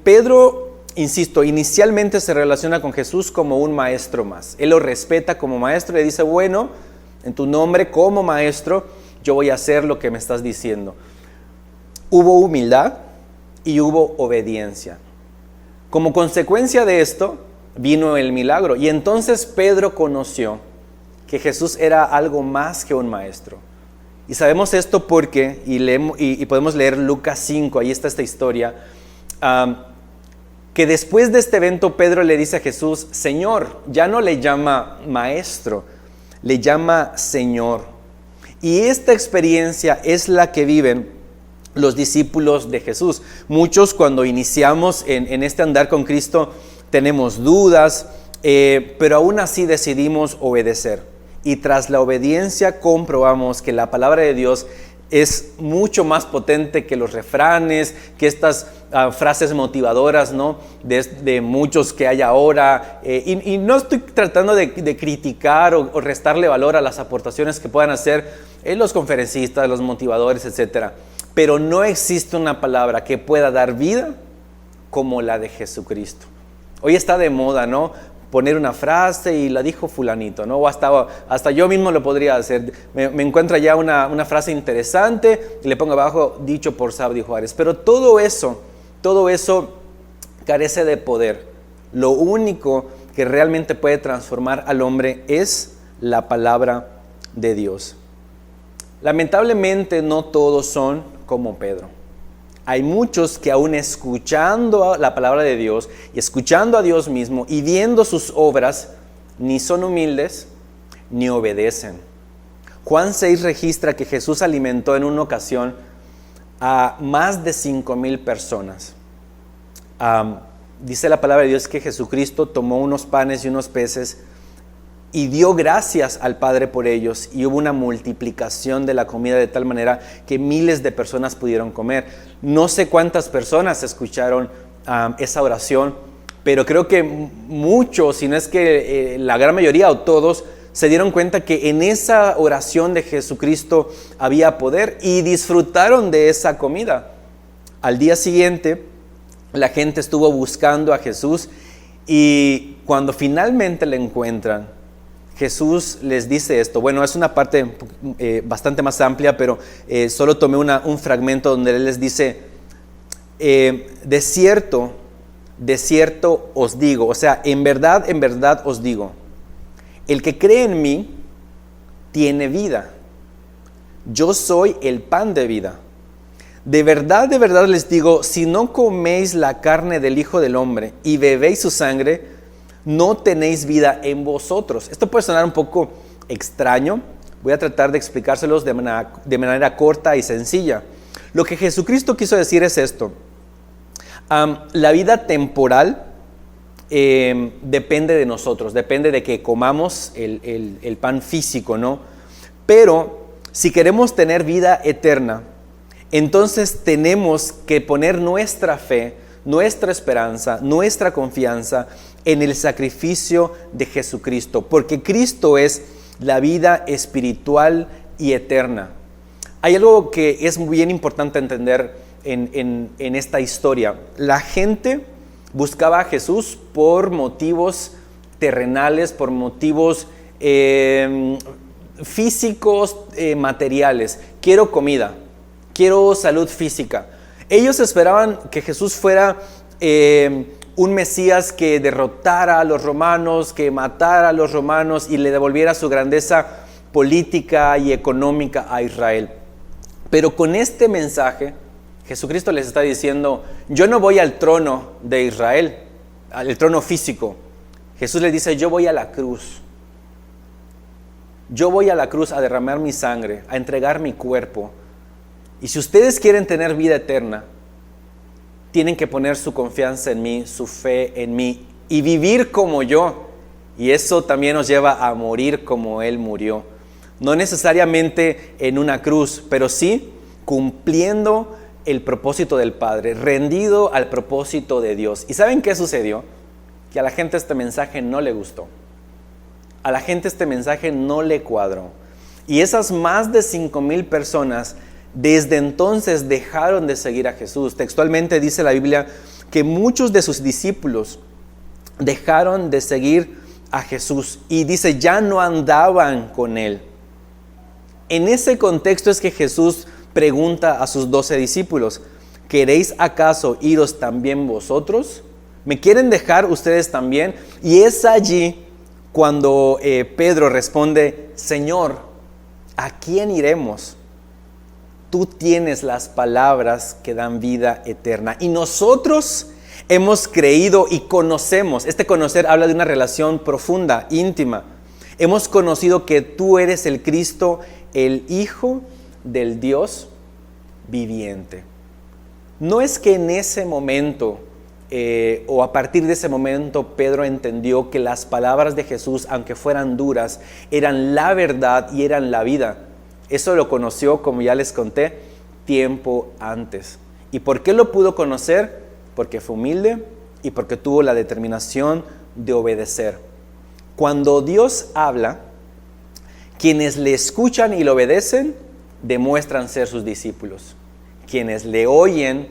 Pedro, insisto, inicialmente se relaciona con Jesús como un maestro más. Él lo respeta como maestro y le dice, bueno, en tu nombre como maestro, yo voy a hacer lo que me estás diciendo. Hubo humildad y hubo obediencia. Como consecuencia de esto, vino el milagro. Y entonces Pedro conoció que Jesús era algo más que un maestro. Y sabemos esto porque, y podemos leer Lucas 5, ahí está esta historia, que después de este evento Pedro le dice a Jesús, Señor, ya no le llama maestro, le llama Señor. Y esta experiencia es la que viven los discípulos de Jesús. Muchos cuando iniciamos en este andar con Cristo tenemos dudas, pero aún así decidimos obedecer. Y tras la obediencia comprobamos que la palabra de Dios es mucho más potente que los refranes, que estas frases motivadoras, ¿no? de muchos que hay ahora. Y no estoy tratando de criticar o restarle valor a las aportaciones que puedan hacer los conferencistas, los motivadores, etc. Pero no existe una palabra que pueda dar vida como la de Jesucristo. Hoy está de moda, ¿no? Poner una frase y la dijo fulanito, ¿no? O hasta yo mismo lo podría hacer. Me encuentra ya una frase interesante y le pongo abajo, dicho por Sabdi Juárez. Pero todo eso carece de poder. Lo único que realmente puede transformar al hombre es la palabra de Dios. Lamentablemente no todos son como Pedro. Hay muchos que aún escuchando la palabra de Dios y escuchando a Dios mismo y viendo sus obras, ni son humildes ni obedecen. Juan 6 registra que Jesús alimentó en una ocasión a más de 5,000 personas. Dice la palabra de Dios que Jesucristo tomó unos panes y unos peces y dio gracias al Padre por ellos, y hubo una multiplicación de la comida de tal manera que miles de personas pudieron comer. No sé cuántas personas escucharon esa oración, pero creo que muchos, si no es que la gran mayoría o todos, se dieron cuenta que en esa oración de Jesucristo había poder y disfrutaron de esa comida. Al día siguiente, la gente estuvo buscando a Jesús, y cuando finalmente le encuentran, Jesús les dice esto. Bueno, es una parte bastante más amplia, pero solo tomé un fragmento donde Él les dice, de cierto de cierto os digo, o sea, en verdad os digo, el que cree en mí tiene vida. Yo soy el pan de vida. De verdad les digo, si no coméis la carne del Hijo del Hombre y bebéis su sangre, no tenéis vida en vosotros. Esto puede sonar un poco extraño. Voy a tratar de explicárselos de manera corta y sencilla. Lo que Jesucristo quiso decir es esto. La vida temporal depende de nosotros, depende de que comamos el pan físico, ¿no? Pero si queremos tener vida eterna, entonces tenemos que poner nuestra fe, nuestra esperanza, nuestra confianza en el sacrificio de Jesucristo, porque Cristo es la vida espiritual y eterna. Hay algo que es muy bien importante entender en esta historia. La gente buscaba a Jesús por motivos terrenales, por motivos físicos, materiales. Quiero comida, quiero salud física. Ellos esperaban que Jesús fuera un Mesías que derrotara a los romanos, que matara a los romanos y le devolviera su grandeza política y económica a Israel. Pero con este mensaje, Jesucristo les está diciendo, yo no voy al trono de Israel, al trono físico. Jesús les dice, yo voy a la cruz. Yo voy a la cruz a derramar mi sangre, a entregar mi cuerpo. Y si ustedes quieren tener vida eterna, tienen que poner su confianza en mí, su fe en mí y vivir como yo. Y eso también nos lleva a morir como Él murió. No necesariamente en una cruz, pero sí cumpliendo el propósito del Padre, rendido al propósito de Dios. ¿Y saben qué sucedió? Que a la gente este mensaje no le gustó. A la gente este mensaje no le cuadró. Y esas más de 5,000 personas desde entonces dejaron de seguir a Jesús. Textualmente dice la Biblia que muchos de sus discípulos dejaron de seguir a Jesús. Y dice, ya no andaban con Él. En ese contexto es que Jesús pregunta a sus 12 discípulos, ¿queréis acaso iros también vosotros? ¿Me quieren dejar ustedes también? Y es allí cuando Pedro responde, Señor, ¿a quién iremos? Tú tienes las palabras que dan vida eterna. Y nosotros hemos creído y conocemos. Este conocer habla de una relación profunda, íntima. Hemos conocido que tú eres el Cristo, el Hijo del Dios viviente. No es que en ese momento o a partir de ese momento Pedro entendió que las palabras de Jesús, aunque fueran duras, eran la verdad y eran la vida. Eso lo conoció, como ya les conté, tiempo antes. ¿Y por qué lo pudo conocer? Porque fue humilde y porque tuvo la determinación de obedecer. Cuando Dios habla, quienes le escuchan y le obedecen demuestran ser sus discípulos. Quienes le oyen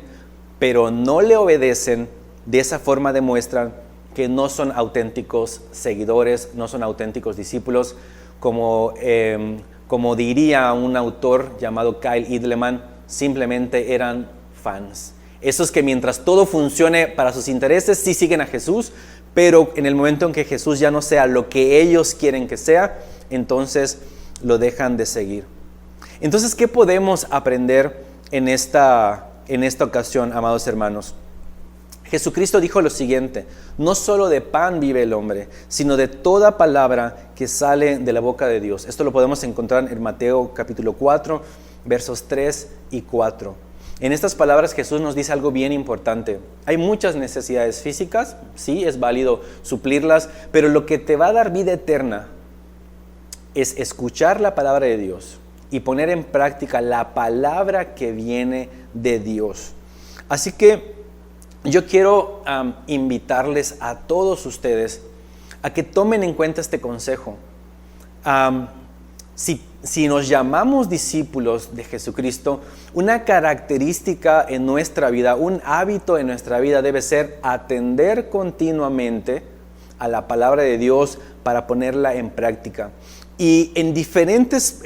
pero no le obedecen, de esa forma demuestran que no son auténticos seguidores, no son auténticos discípulos, como diría un autor llamado Kyle Idleman, simplemente eran fans. Esos que mientras todo funcione para sus intereses, sí siguen a Jesús, pero en el momento en que Jesús ya no sea lo que ellos quieren que sea, entonces lo dejan de seguir. Entonces, ¿qué podemos aprender en esta ocasión, amados hermanos? Jesucristo dijo lo siguiente, no solo de pan vive el hombre, sino de toda palabra que sale de la boca de Dios. Esto lo podemos encontrar en Mateo capítulo 4, versos 3 y 4. En estas palabras Jesús nos dice algo bien importante. Hay muchas necesidades físicas, sí, es válido suplirlas, pero lo que te va a dar vida eterna es escuchar la palabra de Dios y poner en práctica la palabra que viene de Dios. Así que yo quiero invitarles a todos ustedes a que tomen en cuenta este consejo. Si nos llamamos discípulos de Jesucristo, una característica en nuestra vida, un hábito en nuestra vida debe ser atender continuamente a la palabra de Dios para ponerla en práctica. Y en diferentes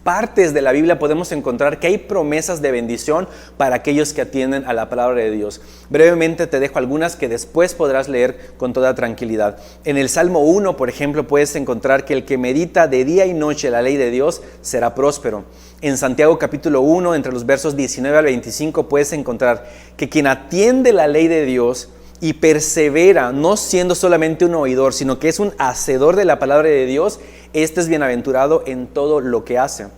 partes de la Biblia podemos encontrar que hay promesas de bendición para aquellos que atienden a la palabra de Dios. Brevemente te dejo algunas que después podrás leer con toda tranquilidad. En el Salmo 1, por ejemplo, puedes encontrar que el que medita de día y noche la ley de Dios será próspero. En Santiago capítulo 1, entre los versos 19 al 25, puedes encontrar que quien atiende la ley de Dios y persevera, no siendo solamente un oidor, sino que es un hacedor de la palabra de Dios, este es bienaventurado en todo lo que hace.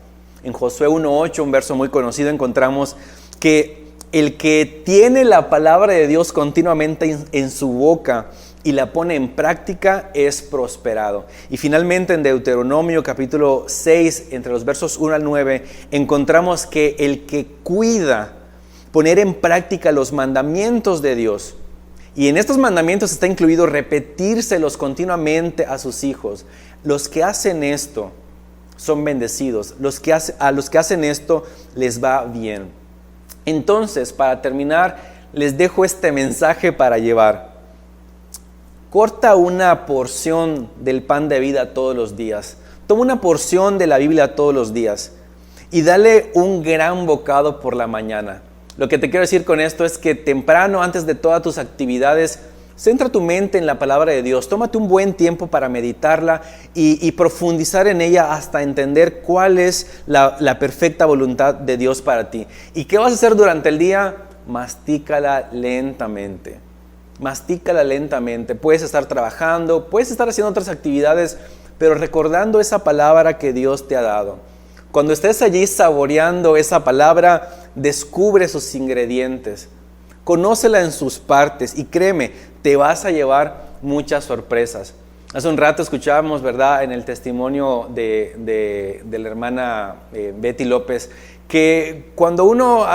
En Josué 1:8, un verso muy conocido, encontramos que el que tiene la palabra de Dios continuamente en su boca y la pone en práctica es prosperado. Y finalmente en Deuteronomio capítulo 6, entre los versos 1 al 9, encontramos que el que cuida poner en práctica los mandamientos de Dios, y en estos mandamientos está incluido repetírselos continuamente a sus hijos. Los que hacen esto son bendecidos. A los que hacen esto les va bien. Entonces, para terminar, les dejo este mensaje para llevar. Corta una porción del pan de vida todos los días. Toma una porción de la Biblia todos los días y dale un gran bocado por la mañana. Lo que te quiero decir con esto es que temprano, antes de todas tus actividades, centra tu mente en la palabra de Dios. Tómate un buen tiempo para meditarla y profundizar en ella hasta entender cuál es la perfecta voluntad de Dios para ti. ¿Y qué vas a hacer durante el día? Mastícala lentamente. Mastícala lentamente. Puedes estar trabajando, puedes estar haciendo otras actividades, pero recordando esa palabra que Dios te ha dado. Cuando estés allí saboreando esa palabra, descubre sus ingredientes, conócela en sus partes y créeme, te vas a llevar muchas sorpresas. Hace un rato escuchábamos, ¿verdad?, en el testimonio de la hermana Betty López, que cuando uno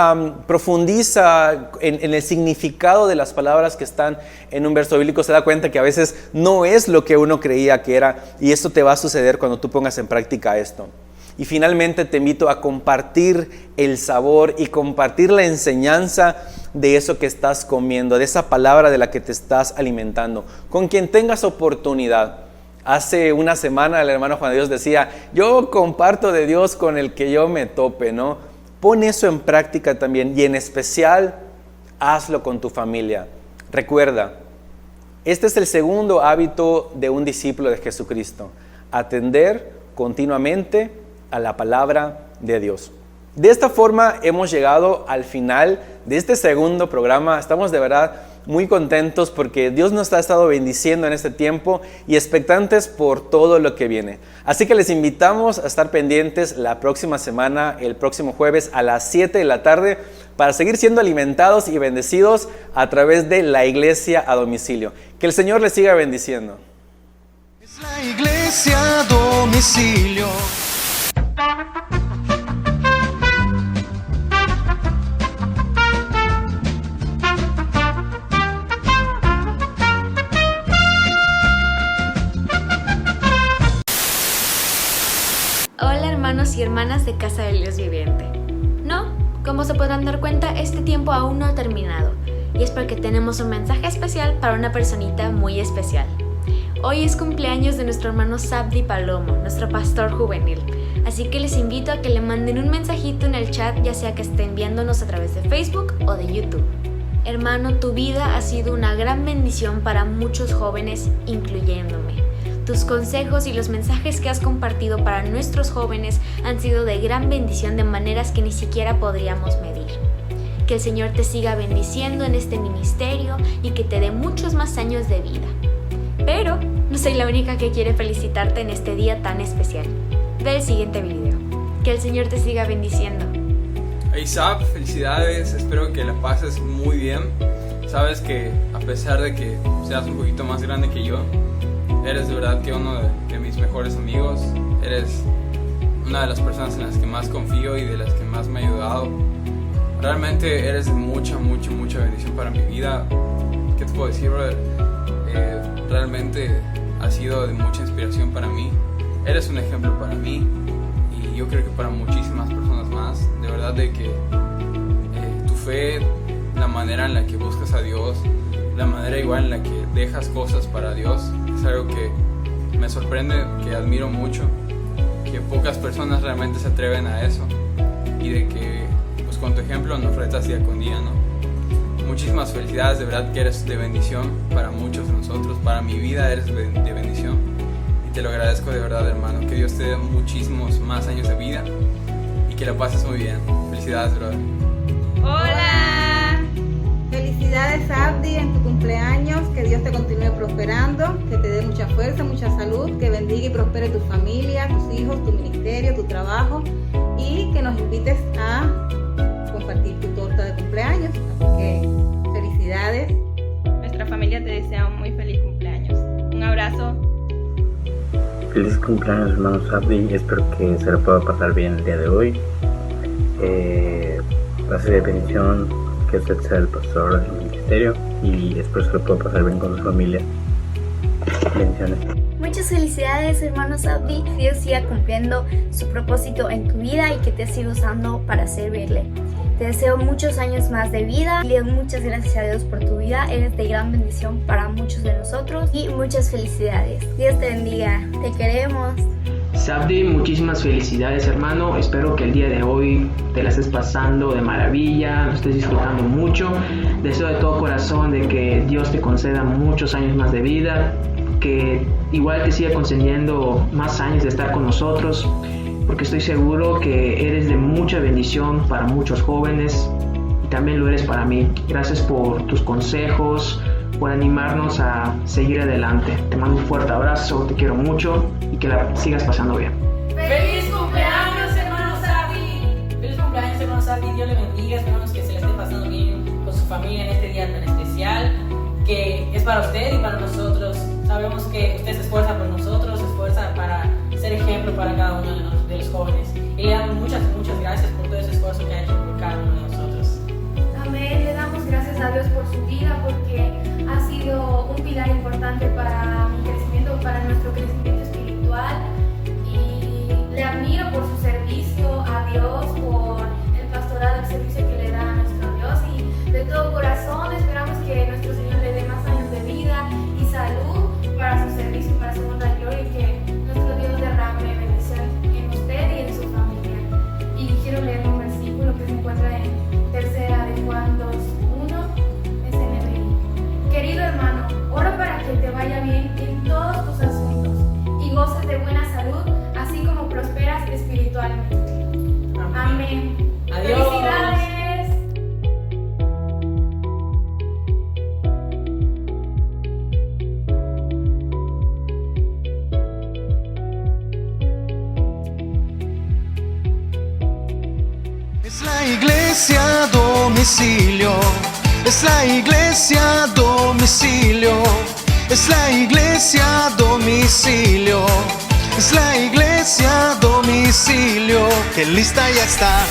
profundiza en el significado de las palabras que están en un verso bíblico, se da cuenta que a veces no es lo que uno creía que era, y esto te va a suceder cuando tú pongas en práctica esto. Y finalmente te invito a compartir el sabor y compartir la enseñanza de eso que estás comiendo, de esa palabra de la que te estás alimentando, con quien tengas oportunidad. Hace una semana el hermano Juan de Dios decía, yo comparto de Dios con el que yo me tope, ¿no? Pon eso en práctica también y en especial hazlo con tu familia. Recuerda, este es el segundo hábito de un discípulo de Jesucristo, atender continuamente a la palabra de Dios. De esta forma hemos llegado al final de este segundo programa. Estamos de verdad muy contentos porque Dios nos ha estado bendiciendo en este tiempo y expectantes por todo lo que viene. Así que les invitamos a estar pendientes la próxima semana, el próximo jueves a las 7 de la tarde, para seguir siendo alimentados y bendecidos a través de la Iglesia a Domicilio. Que el Señor les siga bendiciendo. Es la Iglesia a Domicilio. Hola hermanos y hermanas de Casa del Dios Viviente. No, como se podrán dar cuenta, este tiempo aún no ha terminado y es porque tenemos un mensaje especial para una personita muy especial. Hoy es cumpleaños de nuestro hermano Sabdi Palomo, nuestro pastor juvenil, así que les invito a que le manden un mensajito en el chat, ya sea que estén viéndonos a través de Facebook o de YouTube. Hermano, tu vida ha sido una gran bendición para muchos jóvenes, incluyéndome. Tus consejos y los mensajes que has compartido para nuestros jóvenes han sido de gran bendición de maneras que ni siquiera podríamos medir. Que el Señor te siga bendiciendo en este ministerio y que te dé muchos más años de vida. Pero no soy la única que quiere felicitarte en este día tan especial. Ve el siguiente video. Que el Señor te siga bendiciendo. Hey Sab, felicidades, espero que la pases muy bien. Sabes que a pesar de que seas un poquito más grande que yo, eres de verdad que uno de mis mejores amigos. Eres una de las personas en las que más confío y de las que más me ha ayudado. Realmente eres de mucha bendición para mi vida. ¿Qué te puedo decir, brother? Realmente ha sido de mucha inspiración para mí. Eres un ejemplo para mí y yo creo que para muchísimas personas más. De verdad de que tu fe, la manera en la que buscas a Dios, la manera igual en la que dejas cosas para Dios, es algo que me sorprende, que admiro mucho que pocas personas realmente se atreven a eso, y de que pues con tu ejemplo nos retas diaconía, ¿no? Muchísimas felicidades, de verdad que eres de bendición para muchos de nosotros, para mi vida eres de bendición, y te lo agradezco de verdad, hermano. Que Dios te dé muchísimos más años de vida y que la pases muy bien. Felicidades, brother. ¡Hola! Felicidades, Abdi, en tu cumpleaños. Que Dios te continúe prosperando, que te dé mucha fuerza, mucha salud, que bendiga y prospere tu familia, tus hijos, tu ministerio, tu trabajo, y que nos invites a compartir tu torta de cumpleaños. Así que felicidades. Nuestra familia te desea un muy feliz cumpleaños. Un abrazo. Feliz cumpleaños, hermano Sabri. Espero que se lo pueda pasar bien el día de hoy. Va a ser de bendición que usted sea el pastor del ministerio, y espero se lo pueda pasar bien con su familia. Bendiciones. Muchas felicidades, hermano Sabri. Dios siga cumpliendo su propósito en tu vida y que te siga usando para servirle. Te deseo muchos años más de vida y le doy muchas gracias a Dios por tu vida. Eres de gran bendición para muchos de nosotros y muchas felicidades. Dios te bendiga. Te queremos. Sabdi, muchísimas felicidades, hermano. Espero que el día de hoy te la estés pasando de maravilla, lo estés disfrutando mucho. Deseo de todo corazón de que Dios te conceda muchos años más de vida, que igual te siga concediendo más años de estar con nosotros, porque estoy seguro que eres de mucha bendición para muchos jóvenes, y también lo eres para mí. Gracias por tus consejos, por animarnos a seguir adelante. Te mando un fuerte abrazo, te quiero mucho y que la sigas pasando bien. ¡Feliz cumpleaños, hermano Sabri! ¡Feliz cumpleaños, hermano Sabri! Dios le bendiga, esperamos que se le esté pasando bien con su familia en este día tan especial, que es para usted y para nosotros. Sabemos que usted se esfuerza por nosotros, se esfuerza para ser ejemplo para cada uno de los jóvenes. Y le damos muchas gracias por todo ese esfuerzo que ha hecho por cada uno de nosotros. Amén. Le damos gracias a Dios por su vida, porque ha sido un pilar importante para mi crecimiento, para nuestro crecimiento espiritual. Y le admiro por su servicio a Dios, por el pastorado, el servicio que le da a nuestro Dios. Y de todo corazón esperamos que nuestro Señor le dé más años de vida y salud para su servicio y para su honra y gloria, y que nuestro Dios derrame bendición en usted y en su familia. Y quiero leer un versículo que se encuentra en 3 de Juan 2:1, SNBI. Querido hermano, oro para que te vaya bien en todos tus asuntos y goces de buena salud, así como prosperas espiritualmente. Amén. Adiós. ¡Felicidades! Es la iglesia domicilio, es la iglesia domicilio, es la iglesia domicilio, es la iglesia domicilio, que lista ya está.